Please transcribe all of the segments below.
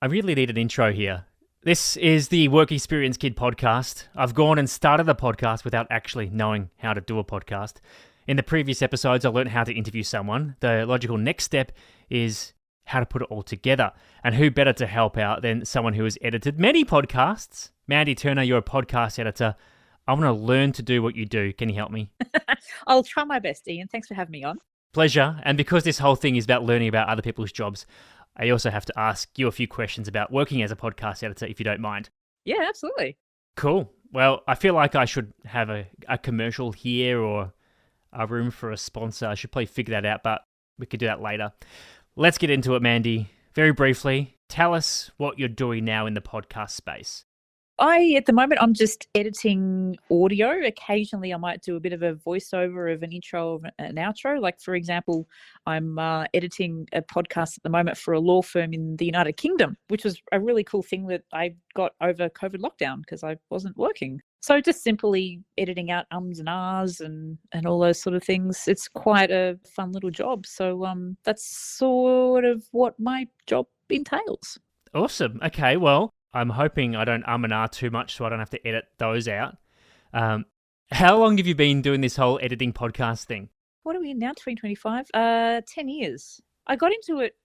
I really need an intro here. This is the Work Experience Kid podcast. I've gone and started the podcast without actually knowing how to do a podcast. In the previous episodes, I learned how to interview someone. The logical next step is how to put it all together. And who better to help out than someone who has edited many podcasts? Mandy Turner, you're a podcast editor. I want to learn to do what you do. Can you help me? I'll try my best, Iain. Thanks for having me on. Pleasure. And because this whole thing is about learning about other people's jobs, I also have to ask you a few questions about working as a podcast editor, if you don't mind. Yeah, absolutely. Cool. Well, I feel like I should have a commercial here or a room for a sponsor. I should probably figure that out, but we could do that later. Let's get into it, Mandy. Very briefly, tell us what you're doing now in the podcast space. At the moment, I'm just editing audio. Occasionally, I might do a bit of a voiceover of an intro or an outro. Like, for example, I'm editing a podcast at the moment for a law firm in the United Kingdom, which was a really cool thing that I got over COVID lockdown because I wasn't working. So just simply editing out ums and ahs and all those sort of things. It's quite a fun little job. So that's sort of what my job entails. Awesome. Okay, well, I'm hoping I don't and ah too much so I don't have to edit those out. How long have you been doing this whole editing podcast thing? What are we in now, 2025? 10 years. I got into it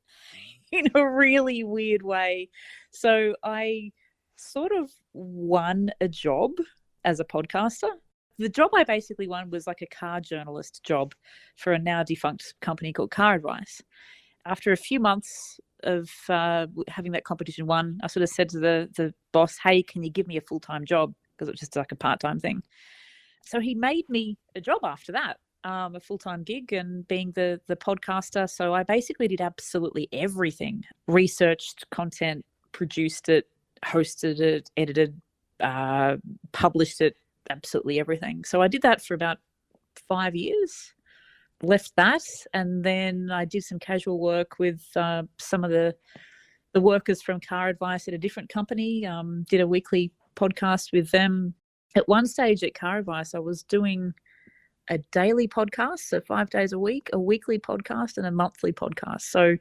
in a really weird way. So I sort of won a job as a podcaster. The job I basically won was like a car journalist job for a now defunct company called Car Advice. After a few months of having that competition won, I sort of said to the boss, hey, can you give me a full-time job? Because it was just like a part-time thing. So he made me a job after that, a full-time gig and being the podcaster. So I basically did absolutely everything. Researched content, produced it, hosted it, edited, published it, absolutely everything. So I did that for about 5 years. Left that, and then I did some casual work with some of the workers from Car Advice at a different company, did a weekly podcast with them. At one stage at Car Advice, I was doing a daily podcast, so 5 days a week, a weekly podcast and a monthly podcast. So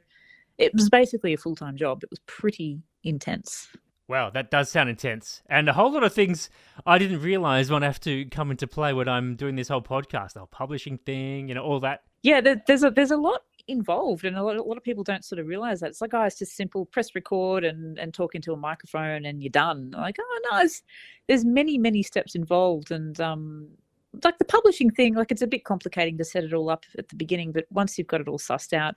it was basically a full-time job. It was pretty intense. Wow, that does sound intense. And a whole lot of things I didn't realize would have to come into play when I'm doing this whole podcast, the whole publishing thing, all that. Yeah, there's a lot involved, and a lot of people don't sort of realize that. It's like, oh, it's just simple, press record and talk into a microphone and you're done. Like, oh no, there's many steps involved, and like the publishing thing, like it's a bit complicating to set it all up at the beginning, but once you've got it all sussed out,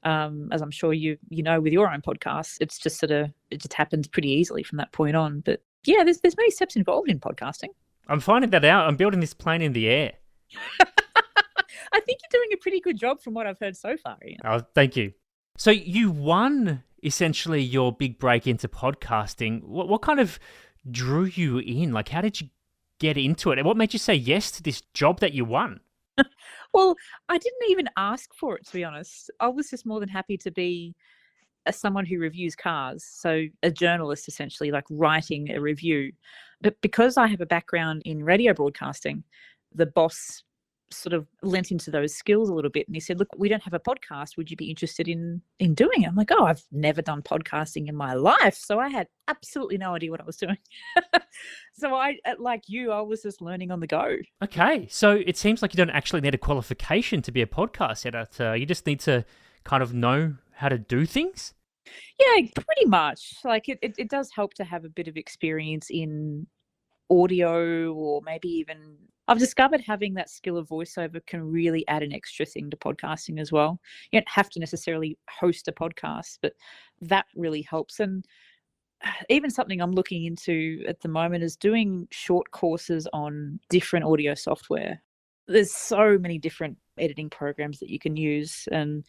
as I'm sure you know with your own podcast, it's just it just happens pretty easily from that point on. But yeah, there's many steps involved in podcasting. I'm finding that out. I'm building this plane in the air. I think you're doing a pretty good job from what I've heard so far, Iain. Oh, thank you. So you won essentially your big break into podcasting. What kind of drew you in? Like, how did you get into it? And what made you say yes to this job that you won? Well, I didn't even ask for it, to be honest. I was just more than happy to be someone who reviews cars. So a journalist, essentially, like writing a review. But because I have a background in radio broadcasting, the boss sort of lent into those skills a little bit, and he said, look, we don't have a podcast, would you be interested in doing it? I'm like, oh, I've never done podcasting in my life, so I had absolutely no idea what I was doing. So I, like you, I was just learning on the go. Okay, so it seems like you don't actually need a qualification to be a podcast editor. You just need to kind of know how to do things. Yeah, pretty much. Like it does help to have a bit of experience in audio, or maybe even I've discovered having that skill of voiceover can really add an extra thing to podcasting as well. You don't have to necessarily host a podcast, but that really helps. And even something I'm looking into at the moment is doing short courses on different audio software. There's so many different editing programs that you can use. And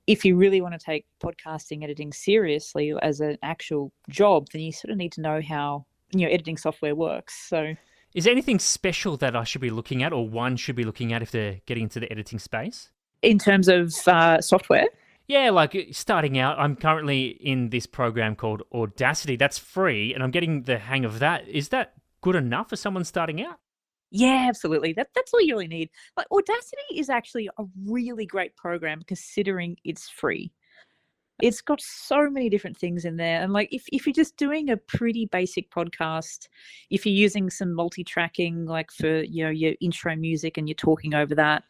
if you really want to take podcasting editing seriously as an actual job, then you sort of need to know how editing software works. So is there anything special that I should be looking at, or one should be looking at if they're getting into the editing space? In terms of software? Yeah, like starting out, I'm currently in this program called Audacity. That's free, and I'm getting the hang of that. Is that good enough for someone starting out? Yeah, absolutely. That's all you really need. Like Audacity is actually a really great program considering it's free. It's got so many different things in there. And like if you're just doing a pretty basic podcast, if you're using some multi-tracking like for your intro music and you're talking over that,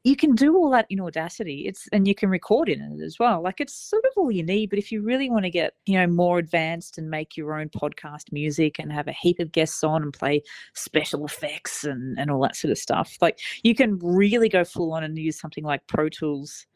you can do all that in Audacity. And you can record in it as well. Like it's sort of all you need. But if you really want to get, more advanced and make your own podcast music and have a heap of guests on and play special effects and all that sort of stuff, like you can really go full on and use something like Pro Tools.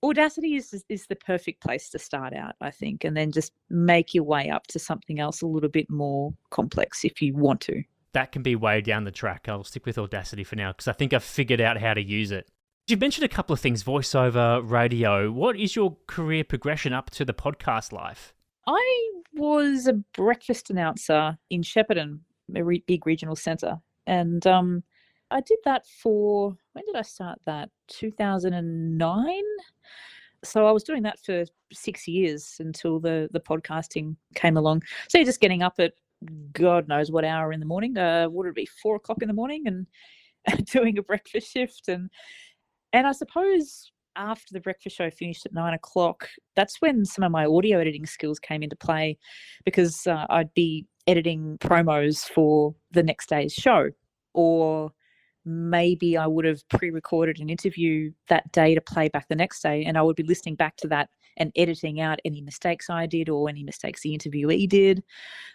Audacity is the perfect place to start out, I think, and then just make your way up to something else a little bit more complex if you want to. That can be way down the track. I'll stick with Audacity for now because I think I've figured out how to use it. You mentioned a couple of things, voiceover, radio. What is your career progression up to the podcast life? I was a breakfast announcer in Shepparton, a big regional centre, and I did that when did I start that? 2009? So I was doing that for 6 years until the podcasting came along. So you're just getting up at God knows what hour in the morning. What would it be, 4 o'clock in the morning, and doing a breakfast shift. And I suppose after the breakfast show finished at 9 o'clock, that's when some of my audio editing skills came into play, because I'd be editing promos for the next day's show, or maybe I would have pre-recorded an interview that day to play back the next day, and I would be listening back to that and editing out any mistakes I did or any mistakes the interviewee did.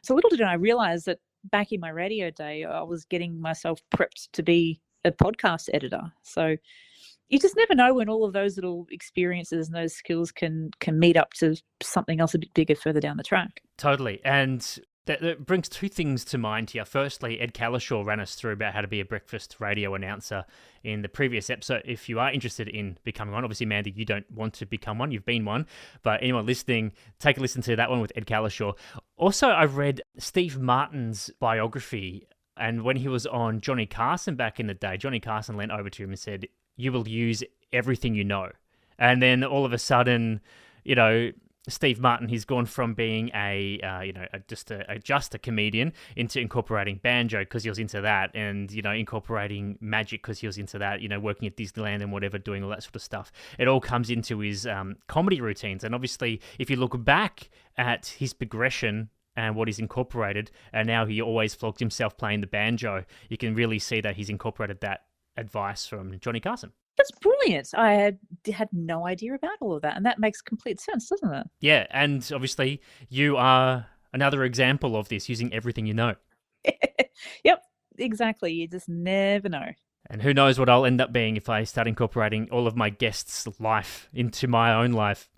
So little did I realize that back in my radio day, I was getting myself prepped to be a podcast editor. So you just never know when all of those little experiences and those skills can meet up to something else a bit bigger further down the track. Totally. And that brings two things to mind here. Firstly, Ed Calishaw ran us through about how to be a breakfast radio announcer in the previous episode. If you are interested in becoming one, obviously, Mandy, you don't want to become one. You've been one. But anyone listening, take a listen to that one with Ed Calishaw. Also, I read Steve Martin's biography, and when he was on Johnny Carson back in the day, Johnny Carson leant over to him and said, "You will use everything you know." And then all of a sudden, Steve Martin, he's gone from being just a comedian into incorporating banjo because he was into that, and incorporating magic because he was into that, working at Disneyland and whatever, doing all that sort of stuff. It all comes into his comedy routines, and obviously, if you look back at his progression and what he's incorporated, and now he always flogs himself playing the banjo, you can really see that he's incorporated that advice from Johnny Carson. That's brilliant. I had no idea about all of that, and that makes complete sense, doesn't it? Yeah, and obviously you are another example of this, using everything you know. Yep, exactly. You just never know. And who knows what I'll end up being if I start incorporating all of my guests' life into my own life.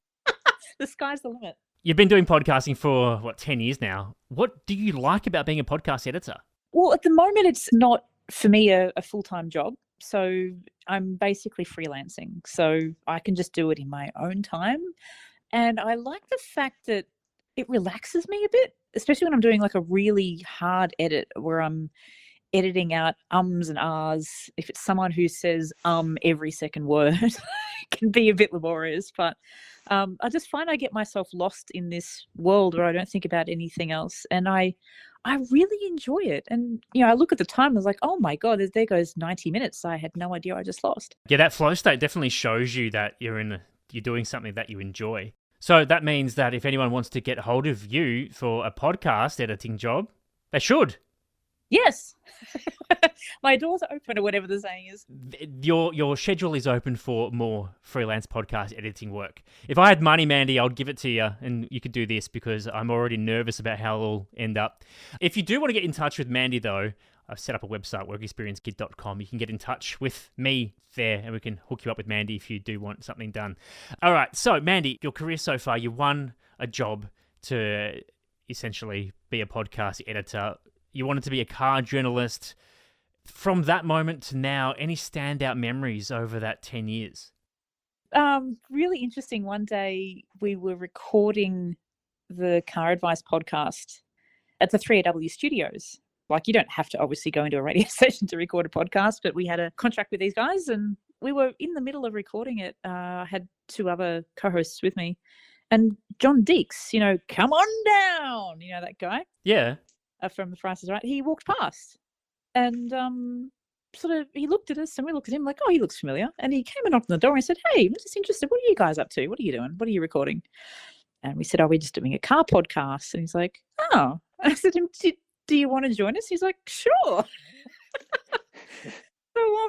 The sky's the limit. You've been doing podcasting for, 10 years now. What do you like about being a podcast editor? Well, at the moment, it's not, for me, a full-time job. So I'm basically freelancing. So I can just do it in my own time. And I like the fact that it relaxes me a bit, especially when I'm doing like a really hard edit where I'm editing out ums and ahs. If it's someone who says every second word, it can be a bit laborious. But I just find I get myself lost in this world where I don't think about anything else. And I really enjoy it. And, I look at the time, I was like, oh my God, there goes 90 minutes. I had no idea I just lost. Yeah, that flow state definitely shows you that you're doing something that you enjoy. So that means that if anyone wants to get hold of you for a podcast editing job, they should. Yes. My doors are open, or whatever the saying is. Your schedule is open for more freelance podcast editing work. If I had money, Mandy, I would give it to you, and you could do this, because I'm already nervous about how it'll end up. If you do want to get in touch with Mandy, though, I've set up a website, workexperiencekid.com. You can get in touch with me there, and we can hook you up with Mandy if you do want something done. All right, so Mandy, your career so far, you won a job to essentially be a podcast editor. You wanted to be a car journalist. From that moment to now, any standout memories over that 10 years? Really interesting. One day we were recording the Car Advice podcast at the 3AW studios. Like, you don't have to obviously go into a radio station to record a podcast, but we had a contract with these guys, and we were in the middle of recording it. I had 2 other co-hosts with me, and John Deeks, come on down, that guy. Yeah. From The Price is Right, he walked past, and he looked at us and we looked at him like, oh, he looks familiar. And he came and knocked on the door and said, hey, I'm just interested. What are you guys up to? What are you doing? What are you recording? And we said, oh, we're just doing a car podcast. And he's like, oh. And I said to him, do you want to join us? He's like, sure. So,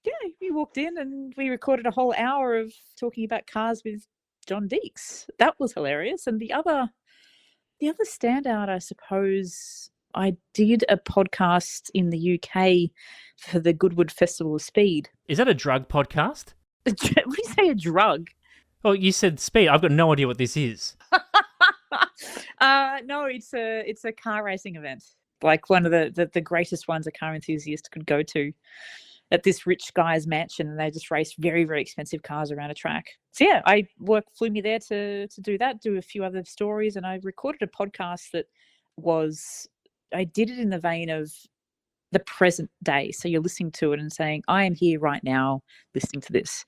yeah, we walked in and we recorded a whole hour of talking about cars with John Deeks. That was hilarious. And the other standout, I suppose, I did a podcast in the UK for the Goodwood Festival of Speed. Is that a drug podcast? What do you say, a drug? Oh, you said speed. I've got no idea what this is. No, it's a car racing event, like one of the greatest ones a car enthusiast could go to at this rich guy's mansion, and they just race very, very expensive cars around a track. So yeah, flew me there to do that, do a few other stories, and I recorded a podcast that I did it in the vein of the present day. So you're listening to it and saying, I am here right now listening to this.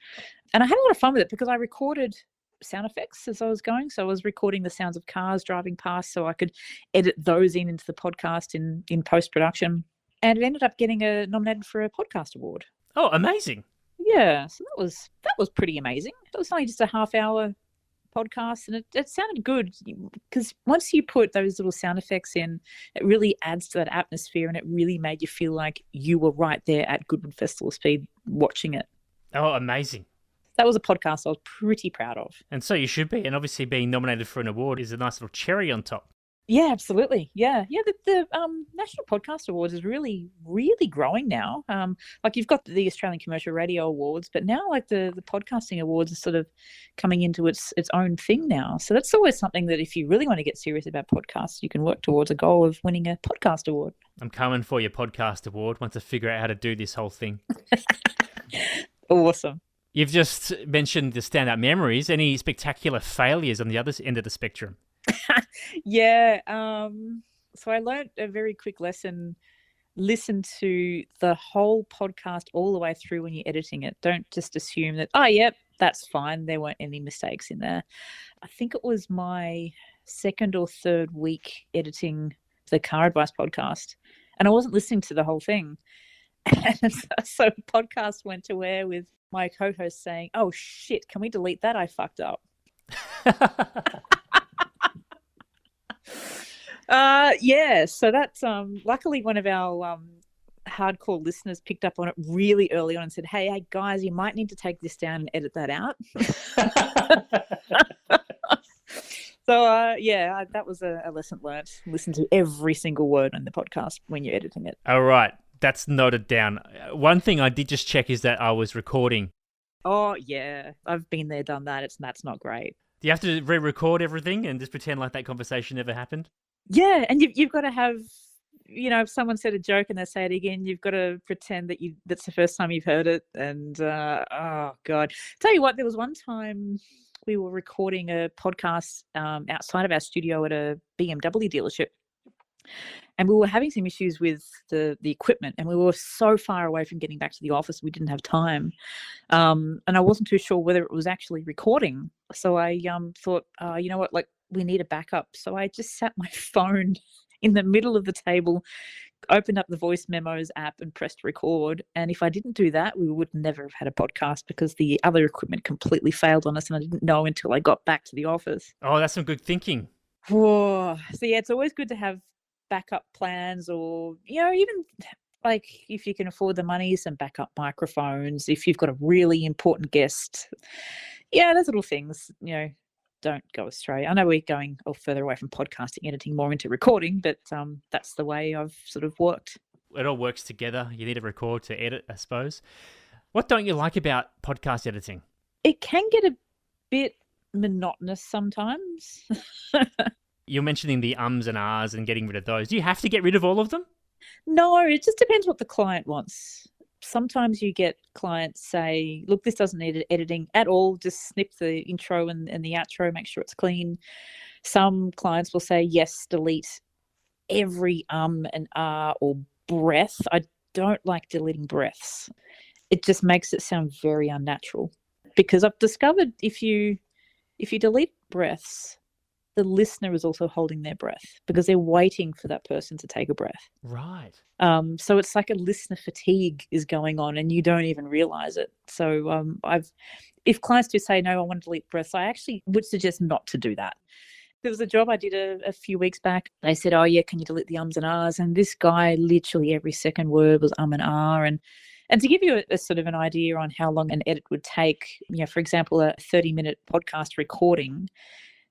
And I had a lot of fun with it because I recorded sound effects as I was going. So I was recording the sounds of cars driving past so I could edit those into the podcast in post-production. And it ended up getting nominated for a podcast award. Oh, amazing. Yeah, so that was pretty amazing. It was only just a half-hour podcast, and it sounded good because once you put those little sound effects in, it really adds to that atmosphere, and it really made you feel like you were right there at Goodwood Festival of Speed watching it. Oh, amazing. That was a podcast I was pretty proud of. And so you should be. And obviously being nominated for an award is a nice little cherry on top. Yeah, absolutely. Yeah. The National Podcast Awards is really, really growing now. Like you've got the Australian Commercial Radio Awards, but now like the podcasting awards are sort of coming into its own thing now. So that's always something that if you really want to get serious about podcasts, you can work towards a goal of winning a podcast award. I'm coming for your podcast award once I figure out how to do this whole thing. Awesome. You've just mentioned the standout memories. Any spectacular failures on the other end of the spectrum? Yeah. So I learned a very quick lesson. Listen to the whole podcast all the way through when you're editing it. Don't just assume that, oh, yep, that's fine. There weren't any mistakes in there. I think it was my second or third week editing the Car Advice podcast, and I wasn't listening to the whole thing. And so the podcast went to air with my co-host saying, oh, shit, can we delete that? I fucked up. Yeah, so that's luckily one of our hardcore listeners picked up on it really early on and said, hey guys, you might need to take this down and edit that out. So yeah, that was a lesson learned. Listen to every single word on the podcast when you're editing it. All right, that's noted down. One thing I did just check is that I was recording. Oh yeah, I've been there, done that. That's not great. Do you have to re-record everything and just pretend like that conversation never happened? Yeah, and you've got to have, if someone said a joke and they say it again, you've got to pretend that that's the first time you've heard it. And oh God, tell you what, there was one time we were recording a podcast outside of our studio at a BMW dealership, and we were having some issues with the equipment, and we were so far away from getting back to the office we didn't have time, and I wasn't too sure whether it was actually recording. So I thought, you know what, like, we need a backup. So I just sat my phone in the middle of the table, opened up the voice memos app and pressed record. And if I didn't do that, we would never have had a podcast because the other equipment completely failed on us, and I didn't know until I got back to the office. Oh, that's some good thinking. Whoa. So yeah, it's always good to have backup plans, or, even like if you can afford the money, some backup microphones, if you've got a really important guest. Yeah, those little things, don't go astray. I know we're going further away from podcasting, editing more into recording, but that's the way I've sort of worked. It all works together. You need to record to edit, I suppose. What don't you like about podcast editing? It can get a bit monotonous sometimes. You're mentioning the ums and ahs and getting rid of those. Do you have to get rid of all of them? No, it just depends what the client wants. Sometimes you get clients say, look, this doesn't need editing at all. Just snip the intro and the outro, make sure it's clean. Some clients will say, yes, delete every and ah or breath. I don't like deleting breaths. It just makes it sound very unnatural, because I've discovered if you delete breaths, the listener is also holding their breath because they're waiting for that person to take a breath. Right. So it's like a listener fatigue is going on and you don't even realize it. So if clients do say, no, I want to delete breaths, I actually would suggest not to do that. There was a job I did a few weeks back. They said, oh, yeah, can you delete the ums and ahs? And this guy, literally every second word was and ah. And to give you a sort of an idea on how long an edit would take, for example, a 30-minute podcast recording,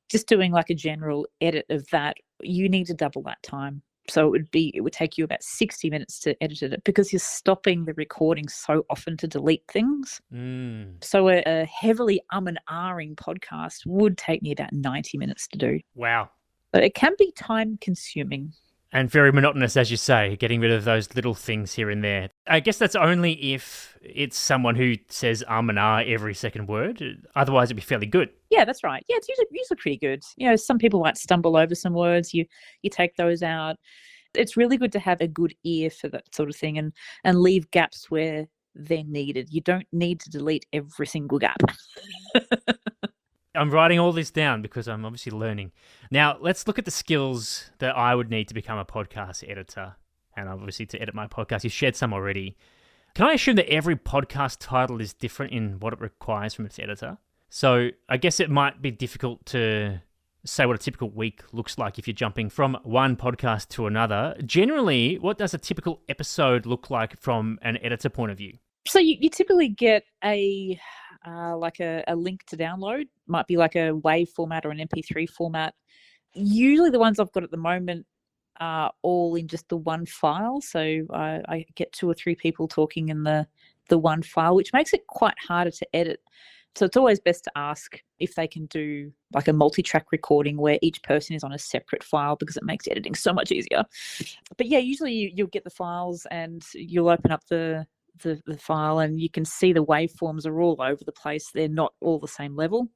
just doing like a general edit of that, you need to double that time. So it would take you about 60 minutes to edit it because you're stopping the recording so often to delete things. So a heavily and ahhing podcast would take me about 90 minutes to do. Wow. But it can be time consuming. And very monotonous, as you say, getting rid of those little things here and there. I guess that's only if it's someone who says and ah every second word. Otherwise, it'd be fairly good. Yeah, that's right. Yeah, it's usually pretty good. Some people might stumble over some words. You take those out. It's really good to have a good ear for that sort of thing and leave gaps where they're needed. You don't need to delete every single gap. I'm writing all this down because I'm obviously learning. Now, let's look at the skills that I would need to become a podcast editor. And obviously to edit my podcast, you shared some already. Can I assume that every podcast title is different in what it requires from its editor? So I guess it might be difficult to say what a typical week looks like if you're jumping from one podcast to another. Generally, what does a typical episode look like from an editor point of view? So you typically get a link to download, might be like a WAV format or an MP3 format. Usually the ones I've got at the moment are all in just the one file. So I get 2 or 3 people talking in the one file, which makes it quite harder to edit. So it's always best to ask if they can do like a multi-track recording where each person is on a separate file because it makes editing so much easier. But yeah, usually you'll get the files and you'll open up the file and you can see the waveforms are all over the place. They're not all the same level.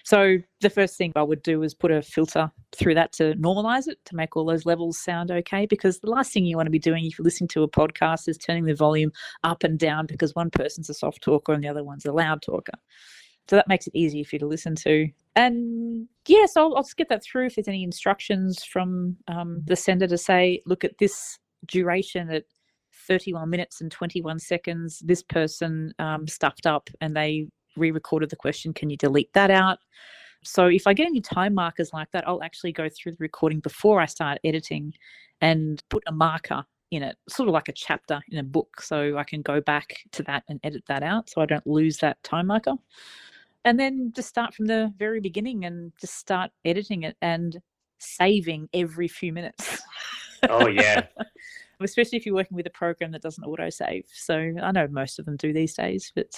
So the first thing I would do is put a filter through that to normalize it, to make all those levels sound okay, because the last thing you want to be doing if you're listening to a podcast is turning the volume up and down because one person's a soft talker and the other one's a loud talker. So that makes it easier for you to listen to. And yeah, so I'll just get that through if there's any instructions from the sender to say, look at this duration at 31 minutes and 21 seconds, this person stuffed up and they re-recorded the question, can you delete that out? So if I get any time markers like that, I'll actually go through the recording before I start editing and put a marker in it, sort of like a chapter in a book, so I can go back to that and edit that out so I don't lose that time marker. And then just start from the very beginning and just start editing it and saving every few minutes. Oh, yeah. Especially if you're working with a program that doesn't autosave. So I know most of them do these days. But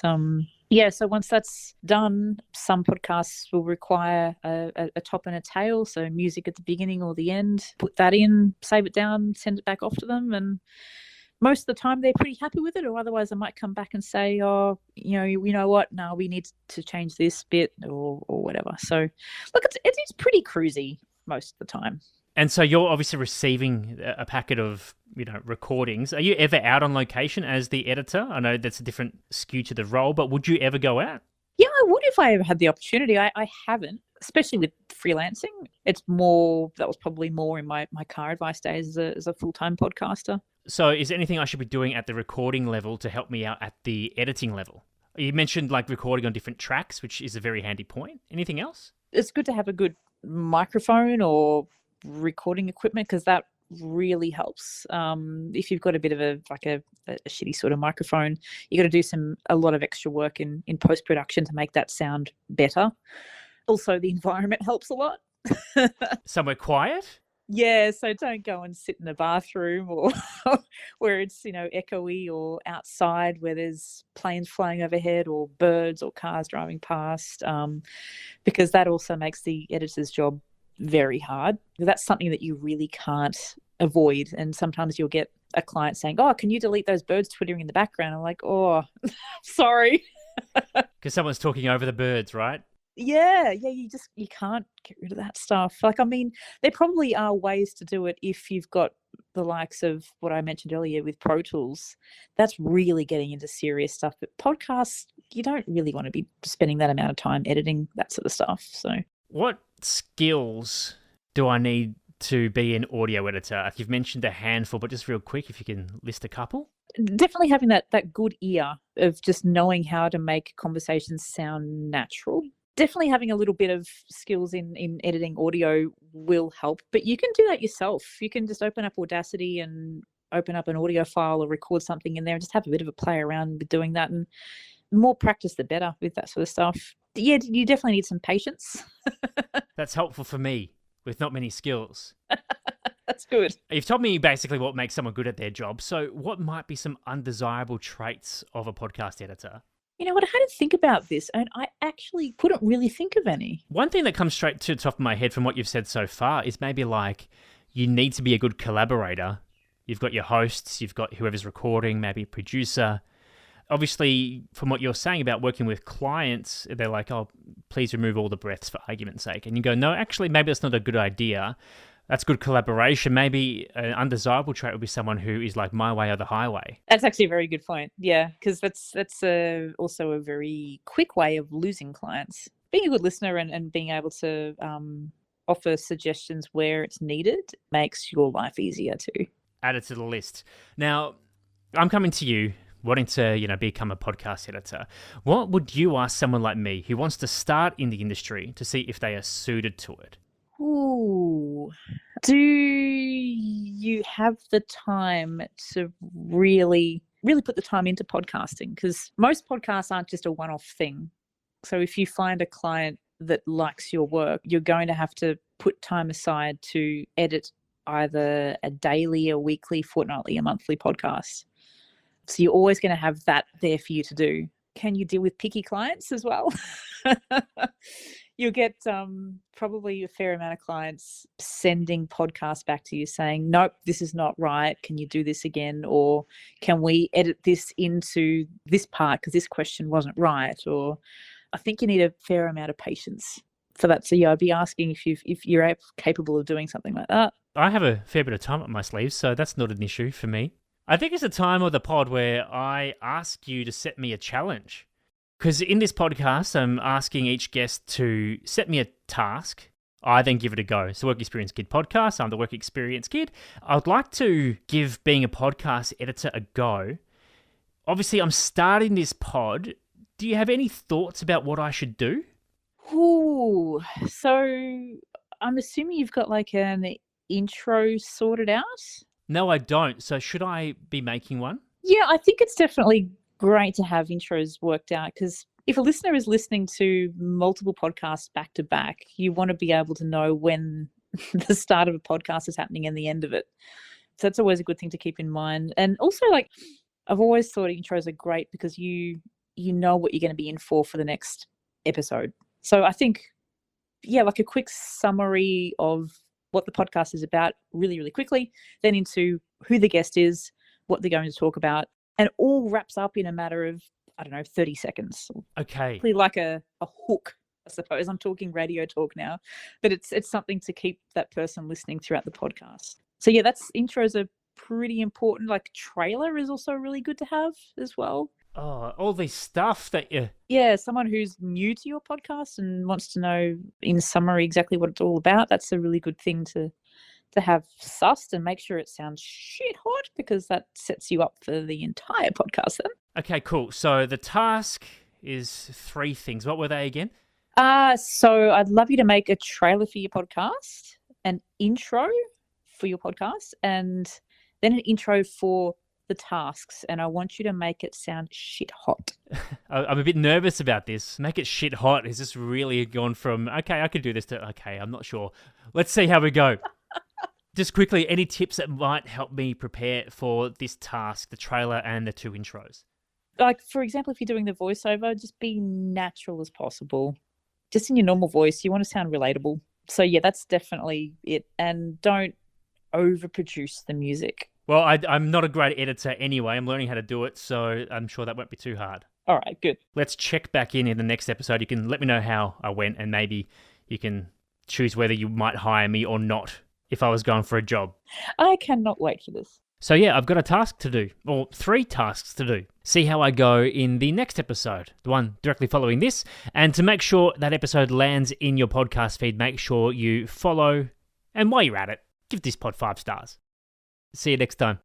yeah, so once that's done, some podcasts will require a top and a tail, so music at the beginning or the end. Put that in, save it down, send it back off to them, and most of the time they're pretty happy with it, or otherwise I might come back and say, oh, you know what, no, we need to change this bit or whatever. So look, it's pretty cruisy most of the time. And so you're obviously receiving a packet of, recordings. Are you ever out on location as the editor? I know that's a different skew to the role, but would you ever go out? Yeah, I would if I ever had the opportunity. I haven't, especially with freelancing. That was probably more in my car advice days as a full-time podcaster. So is there anything I should be doing at the recording level to help me out at the editing level? You mentioned like recording on different tracks, which is a very handy point. Anything else? It's good to have a good microphone or recording equipment because that really helps. If you've got a bit of a shitty sort of microphone, you got to do a lot of extra work in post-production to make that sound better. Also, the environment helps a lot. Somewhere quiet? Yeah, so don't go and sit in a bathroom or where it's, echoey, or outside where there's planes flying overhead or birds or cars driving past, because that also makes the editor's job very hard. That's something that you really can't avoid. And sometimes you'll get a client saying, oh, can you delete those birds twittering in the background? I'm like, oh, sorry. Because someone's talking over the birds, right? Yeah, you can't get rid of that stuff. Like, I mean, there probably are ways to do it if you've got the likes of what I mentioned earlier with Pro Tools. That's really getting into serious stuff. But podcasts, you don't really want to be spending that amount of time editing that sort of stuff. So, what skills do I need to be an audio editor? You've mentioned a handful, but just real quick, if you can list a couple. Definitely having that good ear of just knowing how to make conversations sound natural. Definitely having a little bit of skills in editing audio will help, but you can do that yourself. You can just open up Audacity and open up an audio file or record something in there and just have a bit of a play around with doing that. And the more practice, the better with that sort of stuff. Yeah, you definitely need some patience. That's helpful for me with not many skills. That's good. You've told me basically what makes someone good at their job. So what might be some undesirable traits of a podcast editor? You know what? I had to think about this, and I actually couldn't really think of any. One thing that comes straight to the top of my head from what you've said so far is maybe like you need to be a good collaborator. You've got your hosts, you've got whoever's recording, maybe a producer. Obviously, from what you're saying about working with clients, they're like, oh, please remove all the breaths for argument's sake. And you go, no, actually, maybe that's not a good idea. That's good collaboration. Maybe an undesirable trait would be someone who is like my way or the highway. That's actually a very good point. Yeah, because that's also a very quick way of losing clients. Being a good listener and being able to offer suggestions where it's needed makes your life easier too. Add it to the list. Now, I'm coming to you wanting to, become a podcast editor. What would you ask someone like me who wants to start in the industry to see if they are suited to it? Ooh, do you have the time to really put the time into podcasting? Because most podcasts aren't just a one-off thing. So if you find a client that likes your work, you're going to have to put time aside to edit either a daily, a weekly, fortnightly, a monthly podcast. So you're always going to have that there for you to do. Can you deal with picky clients as well? You'll get probably a fair amount of clients sending podcasts back to you saying, nope, this is not right. Can you do this again? Or can we edit this into this part because this question wasn't right? Or I think you need a fair amount of patience for that. So yeah, I'd be asking if you're capable of doing something like that. I have a fair bit of time up my sleeves, so that's not an issue for me. I think it's a time of the pod where I ask you to set me a challenge. Because in this podcast, I'm asking each guest to set me a task. I then give it a go. It's the Work Experience Kid podcast. I'm the Work Experience Kid. I'd like to give being a podcast editor a go. Obviously, I'm starting this pod. Do you have any thoughts about what I should do? Ooh, so I'm assuming you've got like an intro sorted out? No, I don't. So should I be making one? Yeah, I think it's definitely great to have intros worked out, because if a listener is listening to multiple podcasts back to back, you want to be able to know when the start of a podcast is happening and the end of it. So that's always a good thing to keep in mind. And also, like, I've always thought intros are great because you know what you're going to be in for the next episode. So I think, yeah, like a quick summary of what the podcast is about really, really quickly, then into who the guest is, what they're going to talk about, and all wraps up in a matter of, 30 seconds. Okay. Like a hook, I suppose. I'm talking radio talk now, but it's something to keep that person listening throughout the podcast. So yeah, intros are pretty important. Like trailer is also really good to have as well. Oh, all this stuff that you... Yeah, someone who's new to your podcast and wants to know in summary exactly what it's all about, that's a really good thing to have sussed and make sure it sounds shit hot, because that sets you up for the entire podcast then. Okay, cool. So the task is 3 things. What were they again? So I'd love you to make a trailer for your podcast, an intro for your podcast, and then an intro for the tasks. And I want you to make it sound shit hot. I'm a bit nervous about this. Make it shit hot. Is this really gone from, okay, I could do this, to, okay, I'm not sure. Let's see how we go. Just quickly, any tips that might help me prepare for this task, the trailer and the 2 intros? Like, for example, if you're doing the voiceover, just be natural as possible. Just in your normal voice. You want to sound relatable. So yeah, that's definitely it. And don't overproduce the music. Well, I'm not a great editor anyway. I'm learning how to do it, so I'm sure that won't be too hard. All right, good. Let's check back in the next episode. You can let me know how I went, and maybe you can choose whether you might hire me or not if I was going for a job. I cannot wait for this. So yeah, I've got a task to do, or 3 tasks to do. See how I go in the next episode, the one directly following this. And to make sure that episode lands in your podcast feed, make sure you follow. And while you're at it, give this pod 5 stars. See you next time.